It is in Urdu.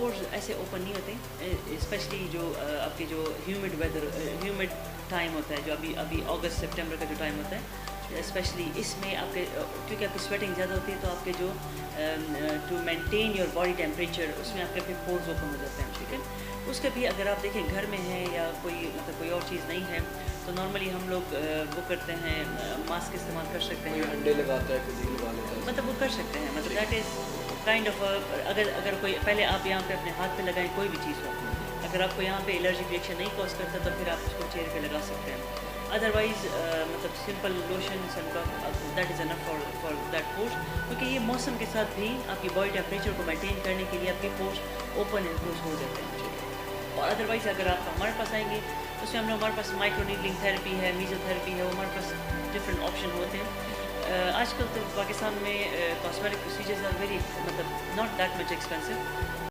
پورز ایسے اوپن نہیں ہوتے، اسپیشلی جو آپ کے جو ہیومڈ ٹائم ہوتا ہے، جو ابھی اگست سپٹمبر کا جو ٹائم ہوتا ہے، اسپیشلی اس میں آپ کے کیونکہ آپ کی سویٹنگ زیادہ ہوتی ہے، تو آپ کے جو to maintain your body temperature, اس میں آپ کے پھر پورز اوپن ہو جاتے ہیں، ٹھیک ہے. اس کے بھی اگر آپ دیکھیں گھر میں ہیں یا کوئی اور چیز نہیں ہے، تو نارملی ہم لوگ وہ کرتے ہیں، ماسک استعمال کر سکتے ہیں، انڈے لگاتا ہے، کسی لگا لیتا ہے، مطلب وہ کر سکتے ہیں، مطلب دیٹ از کائنڈ آف اگر کوئی پہلے آپ یہاں پہ اپنے ہاتھ پہ لگائیں کوئی بھی چیز ہو، اگر آپ کو یہاں پہ الرجک ریئیکشن نہیں کاز کرتا تو پھر آپ اس کو چہرے پہ لگا سکتے ہیں. ادروائز مطلب simple lotion that is enough for that post, کیونکہ یہ موسم کے ساتھ بھی آپ کی باڈی ٹیمپریچر کو مینٹین کرنے کے لیے آپ کے پوسٹ اوپن اینڈ کلوز ہو جاتے ہیں. اور ادروائز اگر آپ ہمارے پاس آئیں گے، اس میں ہمارے پاس مائکرو نیڈلنگ تھراپی ہے، میزو تھراپی ہے، وہ ہمارے پاس ڈفرینٹ آپشن ہوتے ہیں. آج کل تو پاکستان میں کاسمیٹک پروسیجرز آر ویری مطلب ناٹ دیٹ مچ ایکسپینسو.